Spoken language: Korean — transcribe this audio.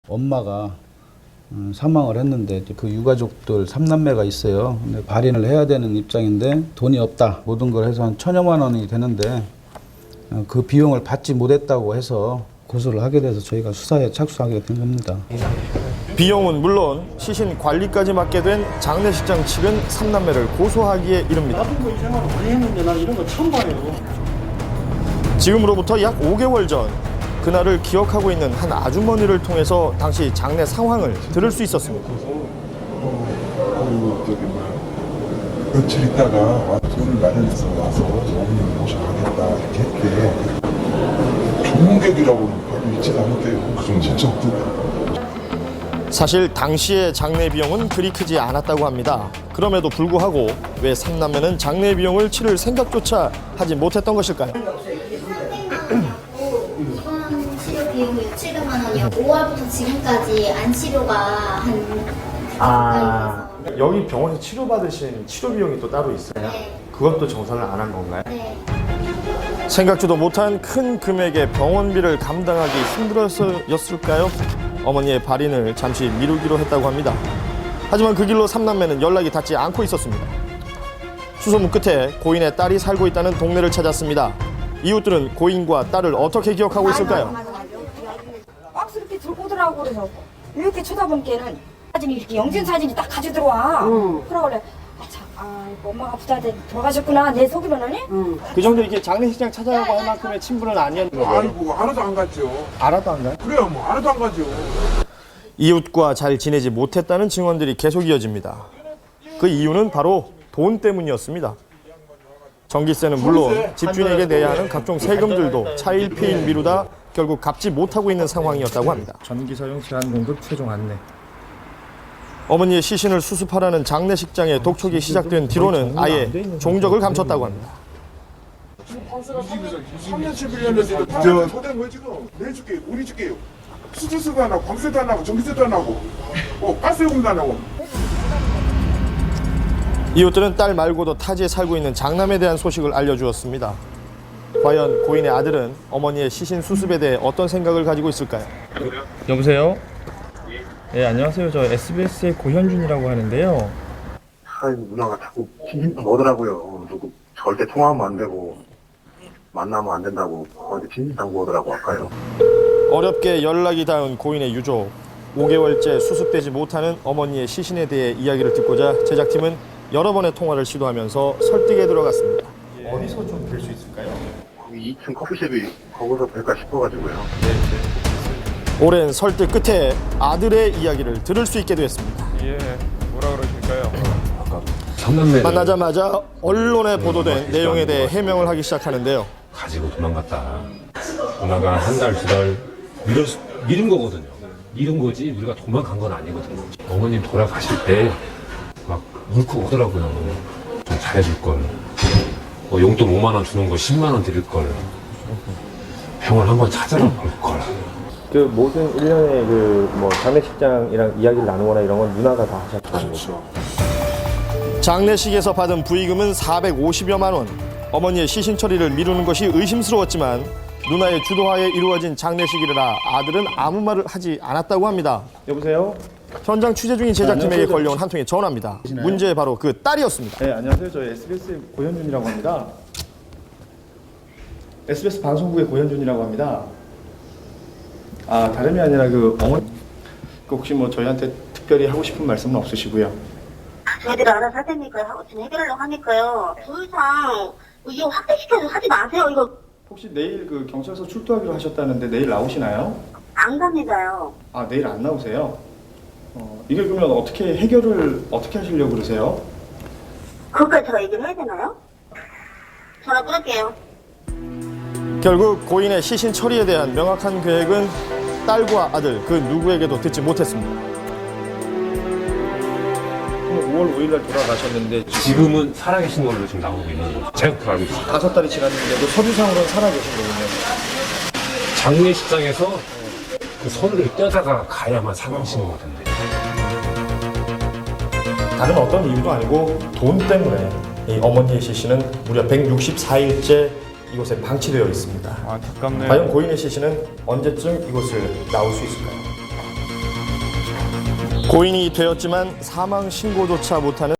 엄마가 사망을 했는데 그 유가족들 3남매가 있어요. 근데 발인을 해야 되는 입장인데 돈이 없다. 모든 걸 해서 한 1,000여만 원이 되는데 그 비용을 받지 못했다고 해서 고소를 하게 돼서 저희가 수사에 착수하게 된 겁니다. 비용은 물론 시신 관리까지 맡게 된 장례식장 측은 3남매를 고소하기에 이릅니다. 나도 뭐 이 생활을 오래 했는데 난 이런 거 처음 봐요. 지금으로부터 약 5개월 전 그날을 기억하고 있는 한 아주머니를 통해서 당시 장례 상황을 들을 수 있었습니다. 며칠 있다가 돈을 마련해서 와서 어머님 모셔가겠다 이렇게 했대. 종객이라고는 바로 믿지 않았대요. 그건 진짜 없더라. 사실 당시의 장례 비용은 그리 크지 않았다고 합니다. 그럼에도 불구하고 왜 3남매는 장례 비용을 치를 생각조차 하지 못했던 것일까요? 이번 치료 비용이 700만 원이요. 5월부터 지금까지 안 치료가 한 여기 병원에서 치료받으신 치료 비용이 또 따로 있어요? 네. 그것도 정산을 안 한 건가요? 네. 생각지도 못한 큰 금액의 병원비를 감당하기 힘들어서였을까요? 어머니의 발인을 잠시 미루기로 했다고 합니다. 하지만 그 길로 3남매는 연락이 닿지 않고 있었습니다. 수소문 끝에 고인의 딸이 살고 있다는 동네를 찾았습니다. 이웃들은 고인과 딸을 어떻게 기억하고 있을까요? 박스 이렇게 들고 오더라고. 그래서 이렇게 쳐다보니까는 사진이 이렇게 영진 사진이 딱 가지고 들어와. 그러고 그래. 엄마가 부자한테 돌아가셨구나. 내 속으로는. 그 정도 이렇게 장례식장 찾아가고 할 만큼의 친분은 아니었는데. 아이고 하나도 안 갔죠. 알아도 안 가요? 그래요, 뭐 하나도 안 가죠. 이웃과 잘 지내지 못했다는 증언들이 계속 이어집니다. 그 이유는 바로 돈 때문이었습니다. 전기세는 물론 집주인에게 내야 하는 각종 세금들도 차일피일 미루다 결국 갚지 못하고 있는 상황이었다고 합니다. 전기 사용 제한 공급 최종 안내. 어머니의 시신을 수습하라는 장례식장의 독촉이 시작된 뒤로는 아예 종적을 감췄다고 합니다. 3년 11년 됐는데 저 소된 거 지금 내줄게요. 우리 줄게요. 수주세도 안 하고 관세도 안 하고 전기세도 안 하고 가스요금도 안 하고. 이웃들은 딸 말고도 타지에 살고 있는 장남에 대한 소식을 알려주었습니다. 과연 고인의 아들은 어머니의 시신 수습에 대해 어떤 생각을 가지고 있을까요? 여보세요? 네, 안녕하세요. 저 SBS의 고현준이라고 하는데요. 아이고 누나가 자꾸 진심 오더라고요. 누구 절대 통화하면 안 되고 만나면 안 된다고 어디 진심 당고 오더라고 아까요. 어렵게 연락이 닿은 고인의 유족. 5개월째 수습되지 못하는 어머니의 시신에 대해 이야기를 듣고자 제작팀은 여러 번의 통화를 시도하면서 설득에 들어갔습니다. 어디서 좀 뵐 수 있을까요? 거기 2층 커피숍이 거기서 뵐까 싶어가지고요. 오랜 설득 끝에 아들의 이야기를 들을 수 있게 되었습니다. 예, 뭐라 그러실까요? 만나자마자 언론에 보도된 내용에 대해 해명을 하기 시작하는데요. 가지고 도망갔다. 누나가 한 달, 두 달 미룬 거거든요. 미룬 거지 우리가 도망간 건 아니거든요. 어머님 돌아가실 때 막 울컥 오더라고요. 좀 잘해줄 걸. 뭐 용돈 5만 원 주는 거 10만 원 드릴 걸. 병원 한번 찾아라 볼 걸. 그 모든 일련의 뭐 장례식장이랑 이야기를 나누거나 이런 건 누나가 다 하셨다는 거죠. 장례식에서 받은 부의금은 450여만 원. 어머니의 시신 처리를 미루는 것이 의심스러웠지만 누나의 주도하에 이루어진 장례식이라 아들은 아무 말을 하지 않았다고 합니다. 여보세요? 현장 취재 중인 제작팀에게 걸려온 한 통의 전화입니다. 문제의 바로 그 딸이었습니다. 네, 안녕하세요. 저 SBS의 고현준이라고 합니다. SBS 방송국의 고현준이라고 합니다. 아, 다름이 아니라 그 어머니 혹시 뭐 저희한테 특별히 하고 싶은 말씀은 없으시고요. 저희들 알아서 할 테니까요. 하고 지금 해결하려고 하니까요. 더 이상 이거 확대시켜서 하지 마세요. 이거 혹시 내일 그 경찰서 출두하기로 하셨다는데 내일 나오시나요? 안 갑니다요. 아, 내일 안 나오세요? 이게 그러면 어떻게 해결을 어떻게 하시려고 그러세요? 그것까지 제가 얘기를 해야 되나요? 전화 끊을게요. 결국 고인의 시신 처리에 대한 명확한 계획은 딸과 아들 그 누구에게도 듣지 못했습니다. 5월 5일 날 돌아가셨는데 지금은 살아계신 걸로 지금 나오고 있는 거죠. 제가 그렇게 알고 있습니다. 5달이 지났는데도 서류상으로는 살아계신 거군요. 장례식장에서 그 손을 떼다가 가야만 살아계시는 것 같은데. 다른 어떤 이유도 아니고 돈 때문에 이 어머니의 시신은 무려 164일째 이곳에 방치되어 있습니다. 안타깝네요. 과연 고인의 시신은 언제쯤 이곳을 나올 수 있을까요? 고인이 되었지만 사망 신고조차 못하는